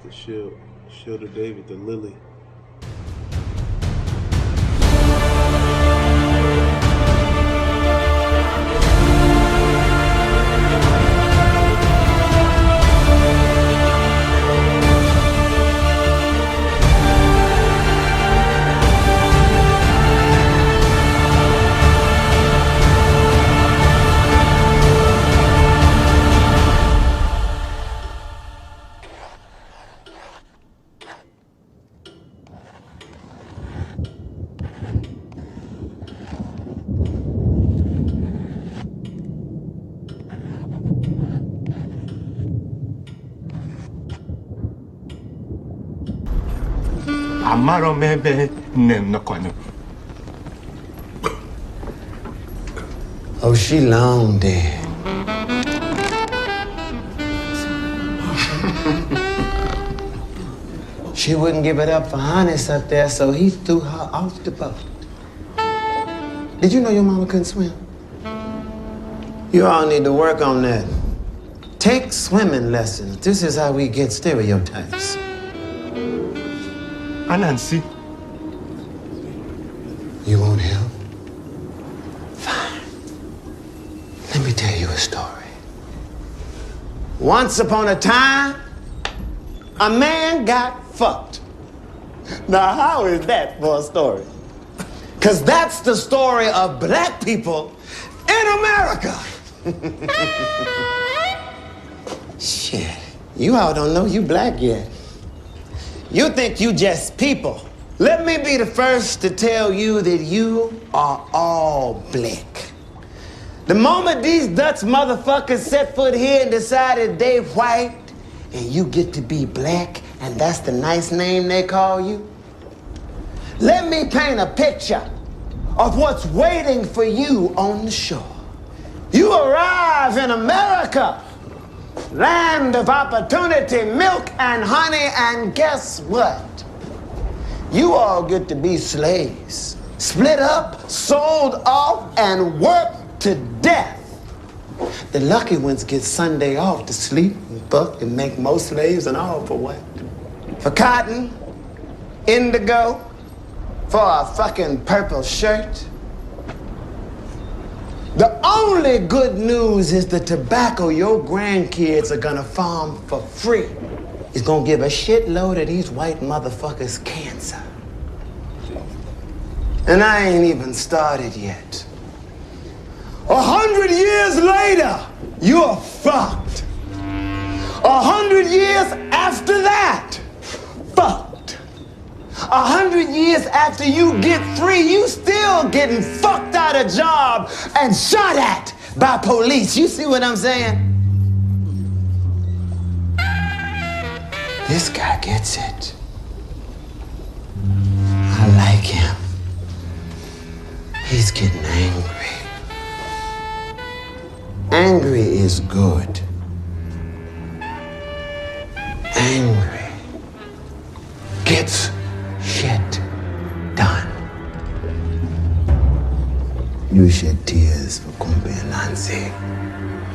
the shield of David, the lily. Amaro mebe nem nakwano. Oh, she long dead. She wouldn't give it up for Honest up there, so he threw her off the boat. Did you know your mama couldn't swim? You all need to work on that. Take swimming lessons. This is how we get stereotypes. Anansi. You won't help? Fine. Let me tell you a story. Once upon a time, a man got fucked. Now, how is that for a story? Because that's the story of black people in America. Shit, you all don't know you black yet. You think you just people. Let me be the first to tell you that you are all black. The moment these Dutch motherfuckers set foot here and decided they white, and you get to be black, and that's the nice name they call you, let me paint a picture of what's waiting for you on the shore. You arrive in America, land of opportunity, milk and honey, and guess what? You all get to be slaves, split up, sold off, and worked to death. The lucky ones get Sunday off to sleep and buck and make more slaves and all for what? For cotton, indigo, for a fucking purple shirt. The only good news is the tobacco your grandkids are gonna farm for free is gonna give a shitload of these white motherfuckers cancer. And I ain't even started yet. 100 years later, you're fucked. 100 years after that, fucked. 100 years after you get free, you still getting fucked out of job and shot at by police. You see what I'm saying? This guy gets it. I like him. He's getting angry. Angry is good. Angry gets shit done. You shed tears for Kumpe and Nancy,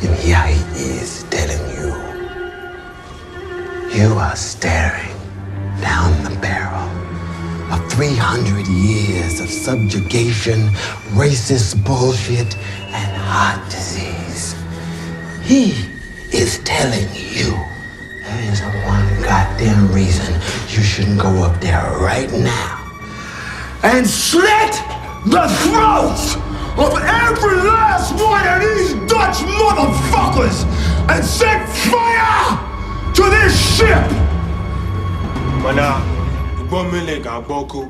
and here he is telling you, you are staring down the barrel of 300 years of subjugation, racist bullshit, and heart disease. He is telling you there is one goddamn reason you shouldn't go up there right now and slit the throats of every last one of these Dutch motherfuckers and set fire to this ship! Mana, Bomele ga boko,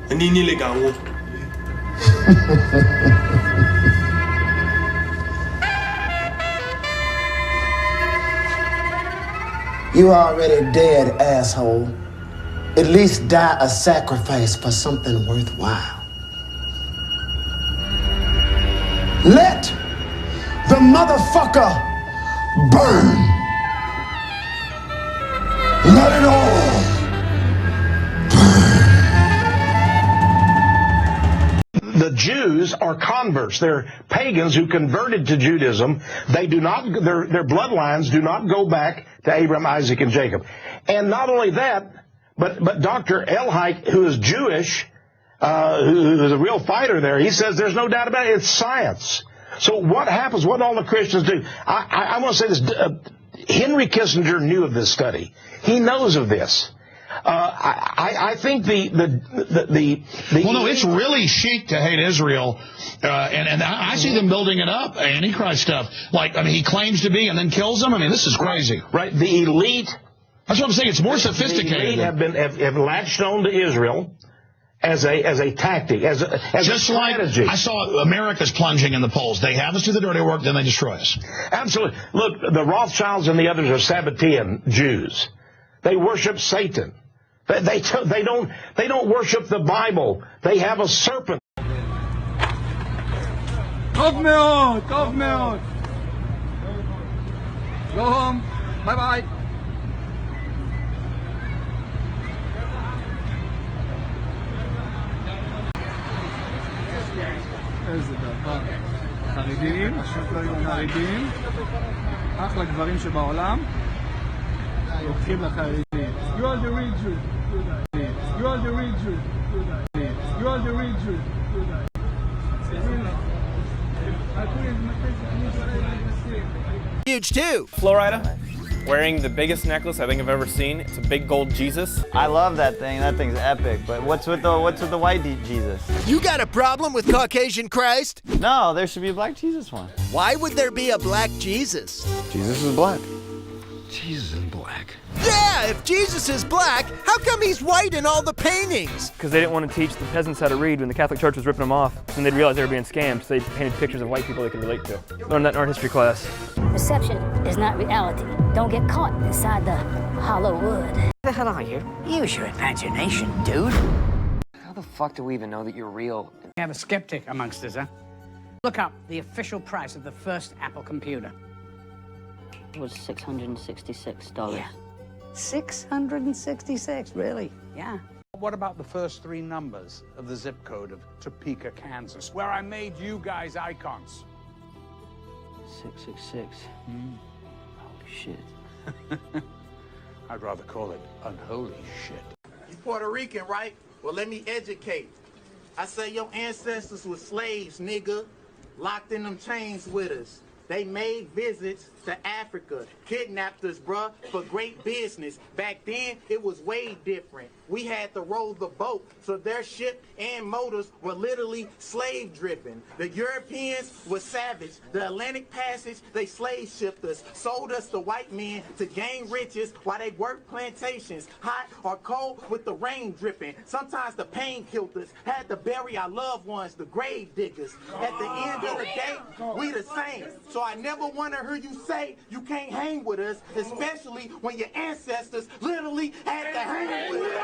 Nini le ga wo. You already dead, asshole. At least die a sacrifice for something worthwhile. Let the motherfucker burn. Let it all burn. The Jews are converts. They're pagans who converted to Judaism. They do not, their bloodlines do not go back to Abraham, Isaac, and Jacob. And not only that, but Dr. Elhike, who is Jewish, who is a real fighter there, he says there's no doubt about it. It's science. So what happens? What all the Christians do? I want to say this. Henry Kissinger knew of this study. He knows of this. I think well, no, it's really chic to hate Israel, and I see them building it up, Antichrist stuff. Like, I mean, he claims to be and then kills them. I mean, this is crazy. Right. The elite. That's what I'm saying. It's more sophisticated. The elite have latched on to Israel as a tactic, as just a strategy. Like I saw America's plunging in the polls. They have us do the dirty work, then they destroy us. Absolutely. Look, the Rothschilds and the others are Sabbatean Jews. They worship Satan. They don't worship the Bible. They have a serpent. טוב מאוד, טוב מאוד. Go home. Bye bye. איזה דבר. חרדים, חרדים, אחלה גברים שבעולם. לוקחים לחרדים. You are the real Jew. You are the real Jew. You are the real Jew. Huge too. Florida, wearing the biggest necklace I think I've ever seen. It's a big gold Jesus. I love that thing. That thing's epic. But what's with the white Jesus? You got a problem with Caucasian Christ? No, there should be a black Jesus one. Why would there be a black Jesus? Jesus is black. Jesus is black. Yeah, if Jesus is black, how come he's white in all the paintings? Because they didn't want to teach the peasants how to read when the Catholic Church was ripping them off. And they'd realize they were being scammed, so they painted pictures of white people they could relate to. Learned that in art history class. Perception is not reality. Don't get caught inside the hollow wood. Who the hell are you? Use your imagination, dude. How the fuck do we even know that you're real? We have a skeptic amongst us, huh? Look up the official price of the first Apple computer. It was $666. Yeah. 666, really? Yeah. What about the first three numbers of the zip code of Topeka, Kansas, where I made you guys icons? 666. Holy shit. I'd rather call it unholy shit. You Puerto Rican, right? Well, let me educate. I say your ancestors were slaves, nigga, locked in them chains with us. They made visits to Africa, kidnapped us, bruh, for great business. Back then, it was way different. We had to row the boat, so their ship and motors were literally slave-driven. The Europeans were savage. The Atlantic Passage, they slave shipped us, sold us to white men to gain riches while they worked plantations, hot or cold with the rain dripping. Sometimes the pain killed us, had to bury our loved ones, the grave diggers. At the end of the day, we the same. So I never want to hear you say you can't hang with us, especially when your ancestors literally had to hang with us.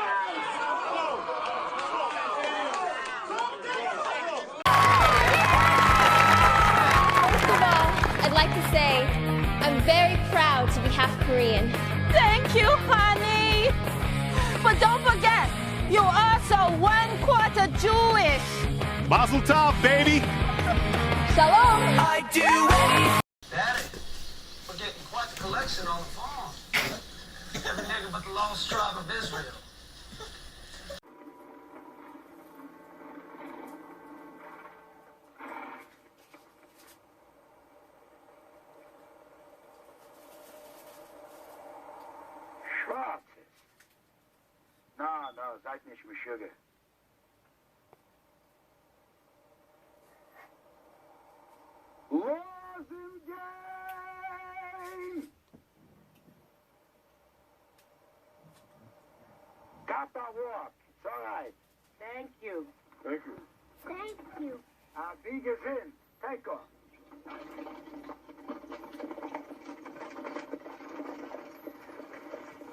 First of all, I'd like to say I'm very proud to be half Korean. Thank you, honey. But don't forget, you're also 1/4 Jewish. Mazel tov, baby. Shalom. I do anything. Daddy, we're getting quite the collection on the farm. Every nigga but the lost tribe of Israel. No, seid nicht mit Sugar. Got that walk. It's all right. Thank you. Thank you. Thank you. Wie gesehen. Take off.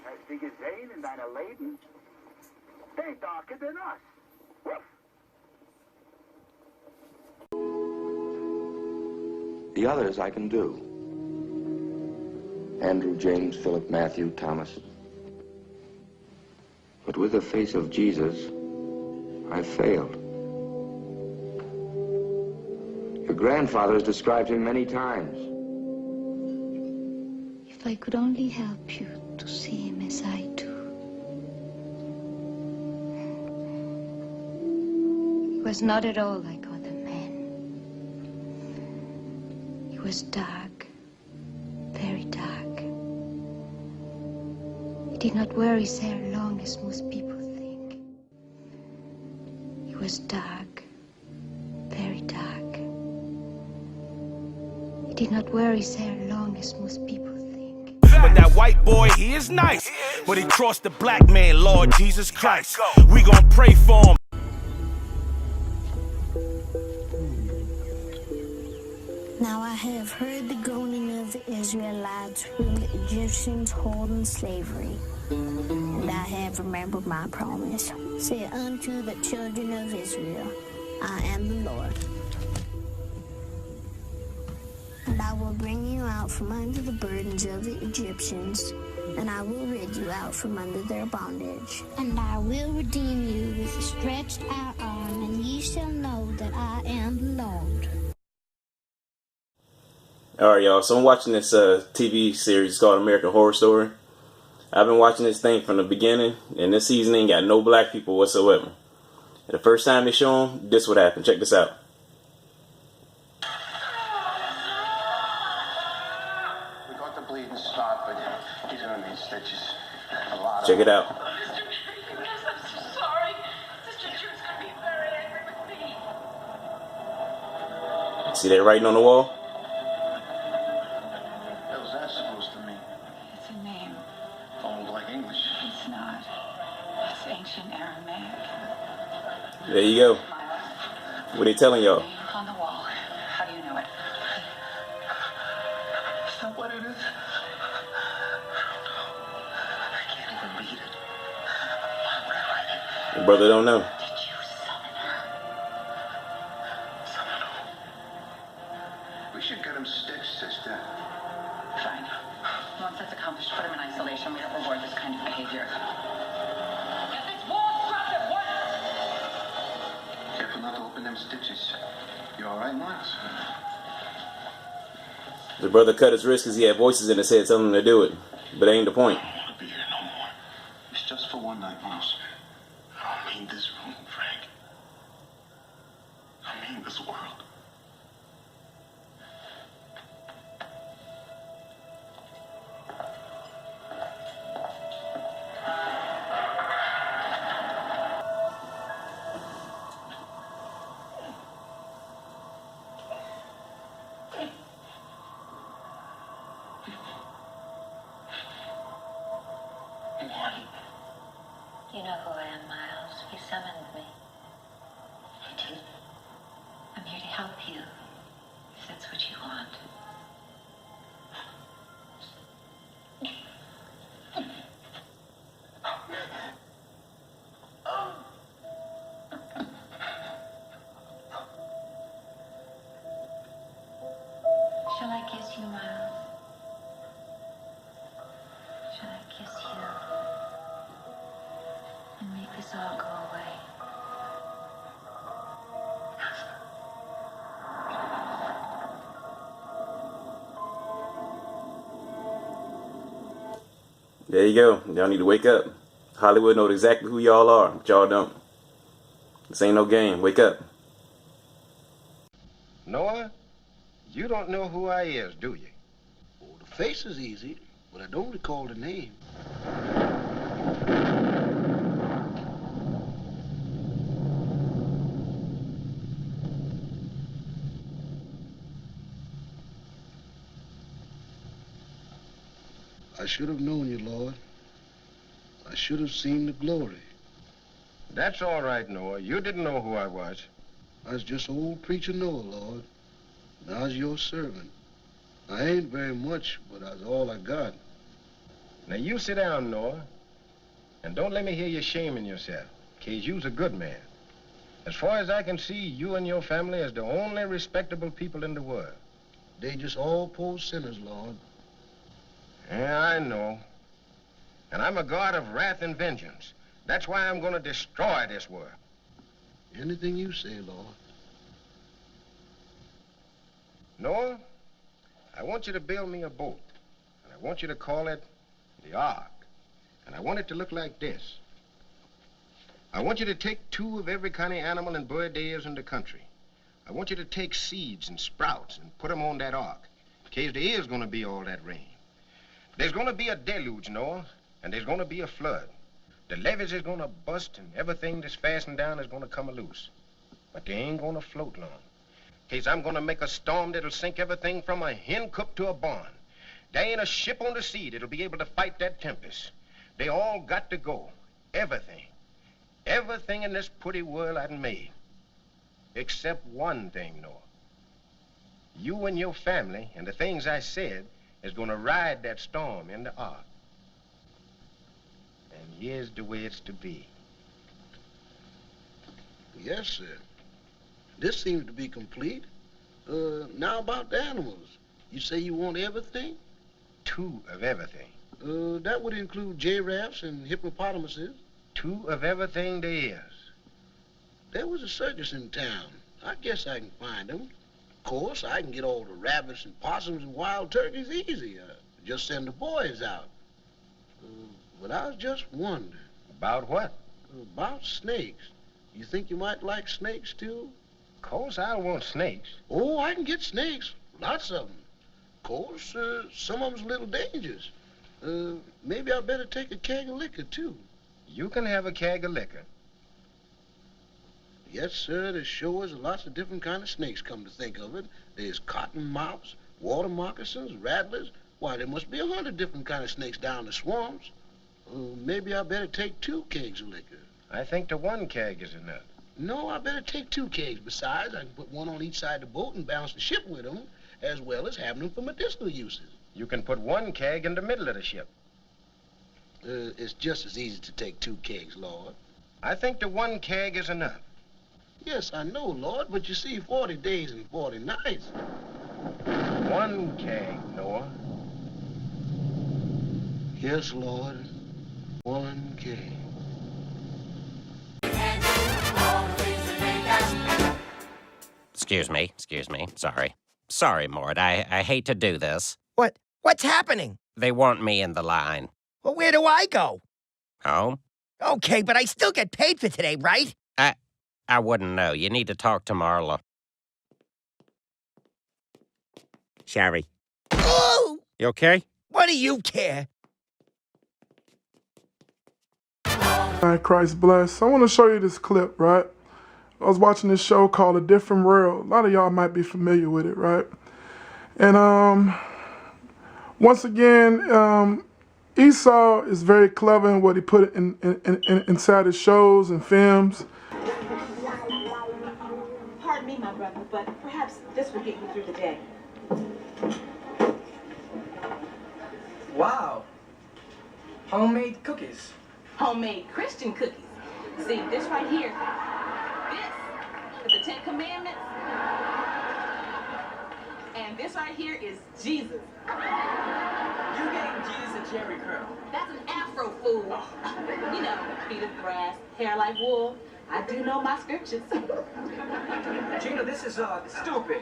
Hast du gesehen in deiner Leben? They darker than us. Woof. The others I can do. Andrew, James, Philip, Matthew, Thomas. But with the face of Jesus, I failed. Your grandfather has described him many times. If I could only help you to see him as I do. He was not at all like other men. He was dark, very dark. He did not wear his hair long as most people think. He was dark, very dark. He did not wear his hair long as most people think. But that white boy, he is nice. But he crossed the black man, Lord Jesus Christ. We gonna pray for him. Now I have heard the groaning of the Israelites whom the Egyptians hold in slavery. And I have remembered my promise. Say unto the children of Israel, I am the Lord. And I will bring you out from under the burdens of the Egyptians, and I will rid you out from under their bondage. And I will redeem you with a stretched out arm, and ye shall know that I am the Lord. Alright, y'all, so I'm watching this TV series called American Horror Story. I've been watching this thing from the beginning, and this season ain't got no black people whatsoever. And the first time they show them, this what happened. Check this out. We got the bleeding stop, but he's gonna need stitches. A lot Check of it out. I'm so sorry. Sister Jude's gonna be very angry with me. See that writing on the wall? What was that supposed to mean? It's a name. Old like English. It's not. It's ancient Aramaic. There you go. What they telling y'all? On the wall. How do you know it? Is that what it is? I can't even read it. Your brother don't know. We should get him stitched, sister. Fine. Once that's accomplished, put him in isolation. We don't reward this kind of behavior. Get this wall strapped at once! Careful not to open them stitches. You all right, Miles? The brother cut his wrist because he had voices in his head telling him to do it. But that ain't the point. I don't want to be here no more. It's just for one night, Miles. I don't mean this room, Frank. I mean this world. You know who I am, Miles. You summoned me. I did. I'm here to help you, if that's what you want. Shall I kiss you, Miles? Shall I kiss you? And make this all go away. There you go. Y'all need to wake up. Hollywood knows exactly who y'all are, but y'all don't. This ain't no game. Wake up. Noah, you don't know who I is, do you? Oh, the face is easy, but I don't recall the name. I should have known you, Lord. I should have seen the glory. That's all right, Noah. You didn't know who I was. I was just old preacher Noah, Lord. And I was your servant. I ain't very much, but that's all I got. Now, you sit down, Noah. And don't let me hear you shaming yourself, 'cause you's a good man. As far as I can see, you and your family is the only respectable people in the world. They just all poor sinners, Lord. Yeah, I know. And I'm a God of wrath and vengeance. That's why I'm going to destroy this world. Anything you say, Lord. Noah, I want you to build me a boat. And I want you to call it the Ark. And I want it to look like this. I want you to take 2 of every kind of animal and bird there is in the country. I want you to take seeds and sprouts and put them on that ark, in case there is going to be all that rain. There's going to be a deluge, Noah, and there's going to be a flood. The levees is going to bust, and everything that's fastened down is going to come loose. But they ain't going to float long. In case I'm going to make a storm that'll sink everything from a hen coop to a barn. There ain't a ship on the sea that'll be able to fight that tempest. They all got to go. Everything. Everything in this pretty world I've made. Except one thing, Noah. You and your family and the things I said is going to ride that storm in the ark. And here's the way it's to be. Yes, sir. This seems to be complete. Now about the animals. You say you want everything? 2 of everything. That would include giraffes and hippopotamuses. 2 of everything there is. There was a circus in town. I guess I can find them. Of course, I can get all the rabbits and possums and wild turkeys easy. Just send the boys out. But I was just wondering. About what? About snakes. You think you might like snakes, too? Of course I'll want snakes. Oh, I can get snakes. Lots of them. Of course, some of them's a little dangerous. Maybe I better take a keg of liquor, too. You can have a keg of liquor. Yes, sir, there sure is lots of different kind of snakes, come to think of it. There's cottonmouths, water moccasins, rattlers. Why, there must be 100 different kind of snakes down the swamps. Maybe I better take 2 kegs of liquor. I think the 1 keg is enough. No, I better take 2 kegs. Besides, I can put 1 on each side of the boat and balance the ship with them, as well as having them for medicinal uses. You can put 1 keg in the middle of the ship. It's just as easy to take 2 kegs, Lord. I think the 1 keg is enough. Yes, I know, Lord, but you see, 40 days and 40 nights. 1 keg, Noah. Yes, Lord, 1 keg. Excuse me. Sorry, Mort. I hate to do this. What's happening? They want me in the line. Well, where do I go? Home? Okay, but I still get paid for today, right? I wouldn't know. You need to talk to Marla. Sherry. Oh! You okay? What do you care? All right, Christ bless. I want to show you this clip, right? I was watching this show called A Different World. A lot of y'all might be familiar with it, right? And once again, Esau is very clever in what he put inside his shows and films. Pardon me, my brother, but perhaps this will get you through the day. Wow. Homemade cookies. Homemade Christian cookies. See, this right here, this is the 10 Commandments. And this right here is Jesus. You gave Jesus a Jerry curl. That's an Afro fool. You know, feet of grass, hair like wool. I do know my scriptures. Gina, this is stupid.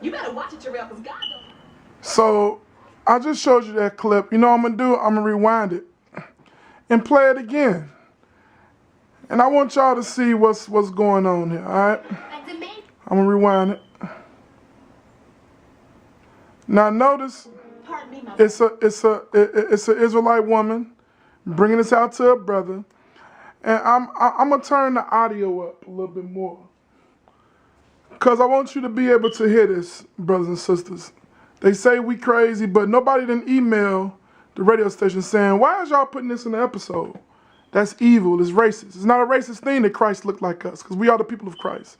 You better watch it, Terrell, because God don't. So I just showed you that clip. You know what I'm gonna do? I'm gonna rewind it and play it again. And I want y'all to see what's going on here, all right? I'm gonna rewind it. Now notice, it's an Israelite woman bringing this out to her brother, and I'm gonna turn the audio up a little bit more, cause I want you to be able to hear this, brothers and sisters. They say we crazy, but nobody didn't email the radio station saying, why is y'all putting this in the episode? That's evil, it's racist. It's not a racist thing that Christ looked like us, because we are the people of Christ.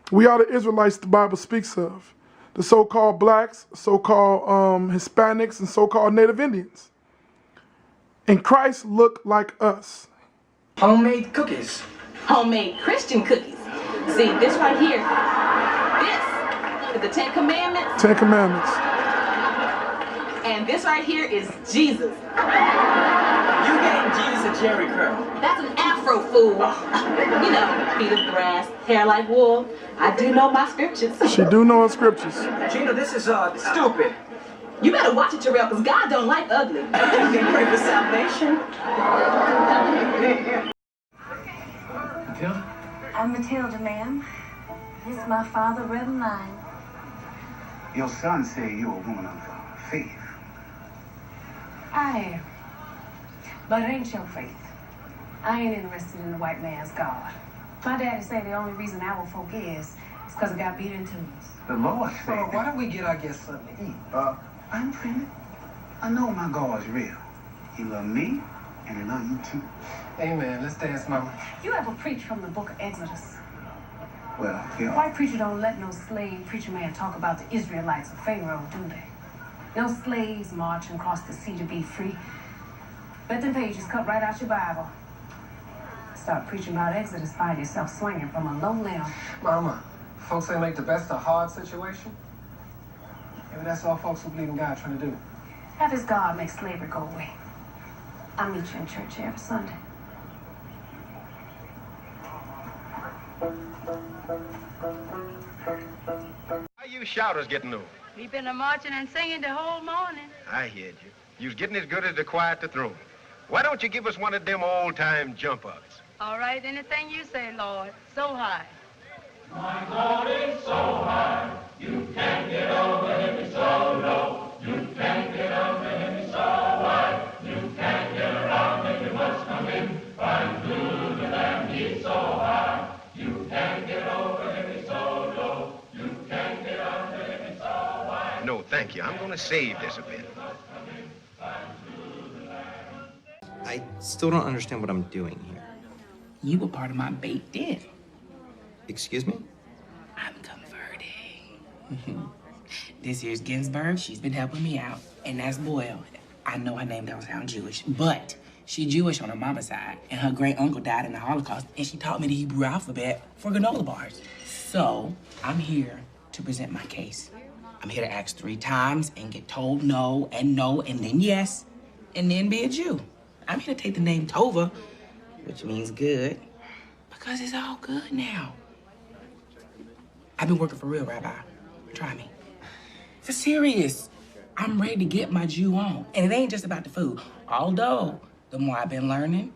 We are the Israelites the Bible speaks of. The so-called blacks, so-called Hispanics, and so-called Native Indians. And Christ looked like us. Homemade cookies. Homemade Christian cookies. See, this right here, this is the 10 Commandments. 10 Commandments. And this right here is Jesus. You gave Jesus a Jerry curl. That's an Afro fool. You know, feet of grass, hair like wool. I do know my scriptures. She do know her scriptures. Gina, this is stupid. You better watch it, Terrell, because God don't like ugly. You can pray for salvation. Matilda? I'm Matilda, ma'am. This is my father, Reverend Lyne. Your son said you're a woman of faith. I am. But it ain't your faith. I ain't interested in the white man's God. My daddy say the only reason our folk is because I got beat in twos. The Lord said. Well, why don't we get our guests something to eat? I'm finished. I know my God's real. He love me, and he love you too. Amen. Let's dance, Mama. You ever preach from the book of Exodus? Well, yeah. White preacher don't let no slave preacher man talk about the Israelites or Pharaoh, do they? No slaves marching across the sea to be free. Bet them pages cut right out your Bible. Start preaching about Exodus, find yourself swinging from a low limb. Mama, folks say make the best of a hard situation. Maybe that's all folks who believe in God trying to do. Have his God make slavery go away. I'll meet you in church every Sunday. How you shouters getting on? We've been a-marching and singing the whole morning. I heard you. You was getting as good as the choir at the throne. Why don't you give us one of them old-time jump-ups? All right, anything you say, Lord. So high. My God is so high, you can't get over him, he's so low. You can't get under him, he's so wide. You can't get around him, you must come in. Find through the Lamb, he's so high. You can't get over him, he's so low. You can't get under him, he's so wide. No, thank you. I'm going to save this a bit. I still don't understand what I'm doing here. You were part of my baked in. Excuse me? I'm converting. This here's Ginsburg. She's been helping me out. And that's Boyle. I know her name don't sound Jewish, but she Jewish on her mama's side. And her great uncle died in the Holocaust, and she taught me the Hebrew alphabet for granola bars. So I'm here to present my case. I'm here to ask 3 times and get told no, and then yes, and then be a Jew. I'm here to take the name Tova, which means good, because it's all good now. I've been working for real, Rabbi. Try me. For serious. I'm ready to get my Jew on. And it ain't just about the food. Although, the more I've been learning,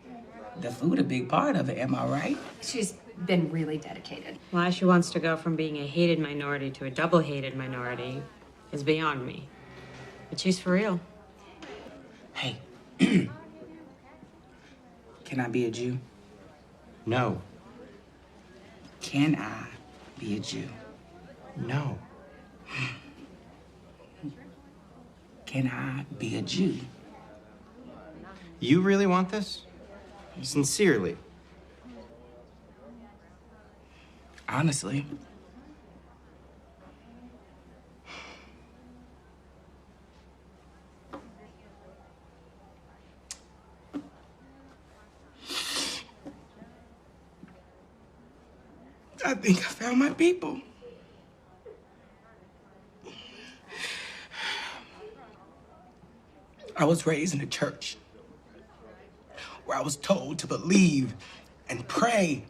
the food a big part of it, am I right? She's been really dedicated. Why she wants to go from being a hated minority to a double hated minority is beyond me. But she's for real. Hey. Can I be a Jew? No. Can I be a Jew? No. Can I be a Jew? You really want this? Sincerely? Honestly. I think I found my people. I was raised in a church where I was told to believe and pray.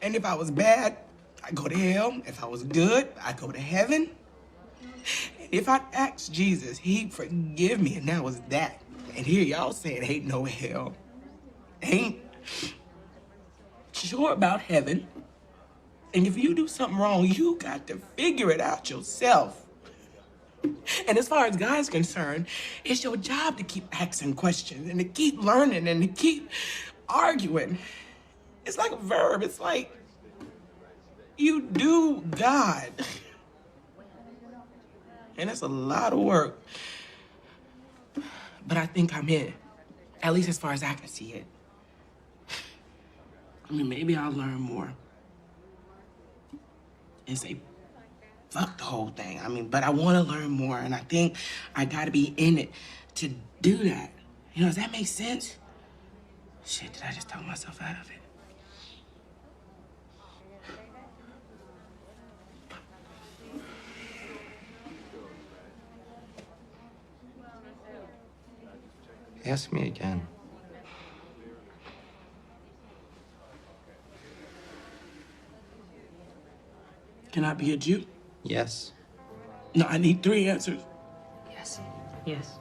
And if I was bad, I go to hell. If I was good, I go to heaven. And if I asked Jesus, he'd forgive me, and that was that. And here y'all saying ain't no hell. Ain't sure about heaven. And if you do something wrong, you got to figure it out yourself. And as far as God's concerned, it's your job to keep asking questions and to keep learning and to keep arguing. It's like a verb. It's like you do God. And it's a lot of work. But I think I'm in, at least as far as I can see it. I mean, maybe I'll learn more and say, fuck the whole thing. I mean, but I want to learn more, and I think I got to be in it to do that. You know, does that make sense? Shit, did I just talk myself out of it? Ask me again. Can I be a Jew? Yes. No, I need 3 answers. Yes. Yes.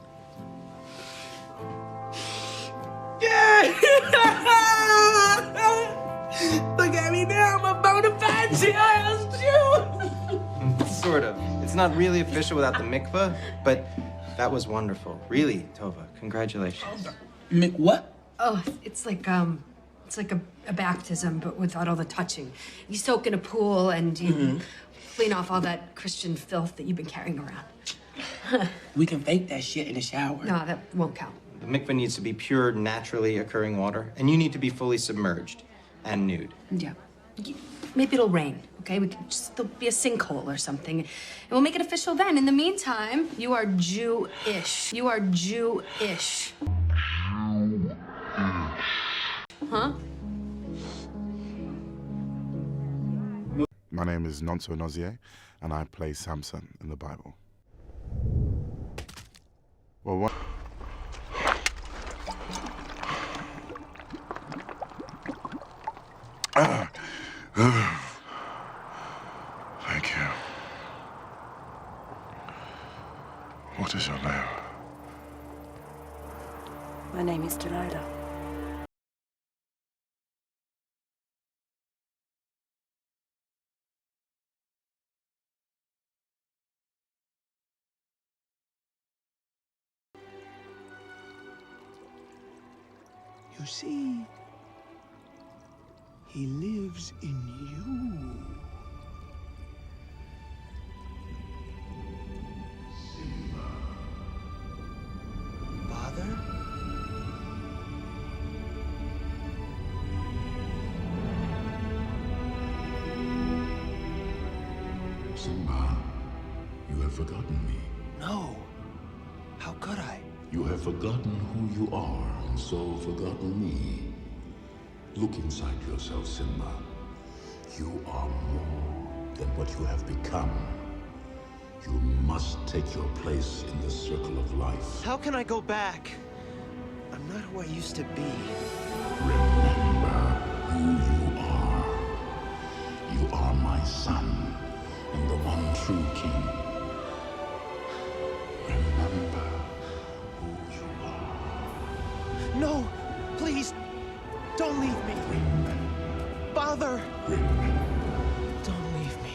Yeah! Look at me now, I'm a bona fide Jew! Sort of. It's not really official without the mikvah, but that was wonderful. Really, Tova. Congratulations. What? Oh, it's like a baptism, but without all the touching. You soak in a pool and you clean off all that Christian filth that you've been carrying around. We can fake that shit in the shower. No, that won't count. The mikvah needs to be pure, naturally occurring water, and you need to be fully submerged and nude. Yeah. Maybe it'll rain, okay? There'll be a sinkhole or something. And we'll make it official then. In the meantime, you are Jewish. You are Jewish. Huh? My name is Nonso Nozier, and I play Samson in the Bible. Well, what? Thank you. What is your name? My name is Delilah. You see, he lives in you. Father? Simba, you have forgotten me. No. How could I? You have forgotten who you are, and so forgotten me. Look inside yourself, Simba. You are more than what you have become. You must take your place in the circle of life. How can I go back? I'm not who I used to be. Remember who you are. You are my son, and the one true king. Remember who you are. No, please, don't leave me. Remember. Father! Remember. Don't leave me.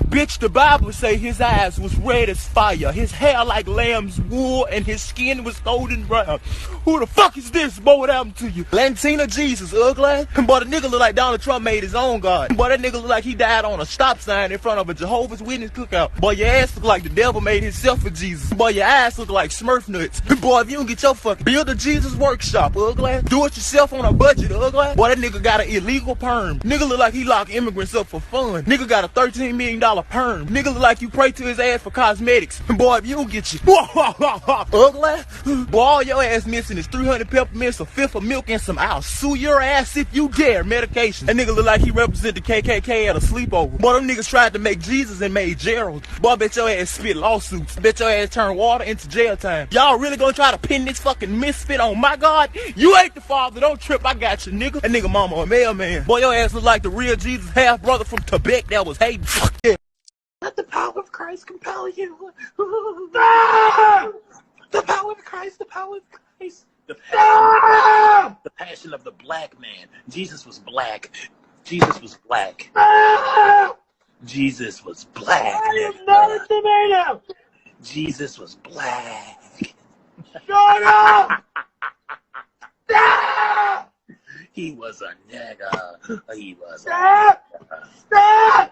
Bitch, the Bible say his eyes was red as fire, his hair like lamb's wool, and his skin was golden brown. Who the fuck is this? Boy, what happened to you? Latina Jesus, ugly? Boy, the nigga look like Donald Trump made his own God. Boy, that nigga look like he died on a stop sign in front of a Jehovah's Witness cookout. Boy, your ass look like the devil made himself for Jesus. Boy, your eyes look like Smurf nuts. Boy, if you don't get your fucking build a Jesus workshop, ugly. Do it yourself on a budget, ugly. Boy, that nigga got an illegal perm. Nigga look like he lock immigrants up for fun. Nigga got a $13 million perm. Nigga look like you pray to his ass for cosmetics. Boy, if you don't get you ugly, boy, all your ass missing is 300 peppermints, a fifth of milk, and some I'll sue your ass if you dare medication. That nigga look like he represent the KKK at a sleepover. Boy, them niggas tried to make Jesus and made Gerald. Boy, I bet your ass spit lawsuits. Bet your ass turn water into jail time. Y'all really gonna try to pin this fucking misfit on my God? You ain't the father, don't trip, I got you, nigga. That nigga mama a mailman. Boy, your ass look like the real Jesus half brother from Tibet that was hating. Yeah. Let the power of Christ compel you. The power of Christ, the power of Christ. The passion of the black man. Jesus was black. Jesus was black. Jesus was black. I am not a tomato. Jesus was black. Shut up! Stop! He was a nigga. He was a nigga. Stop!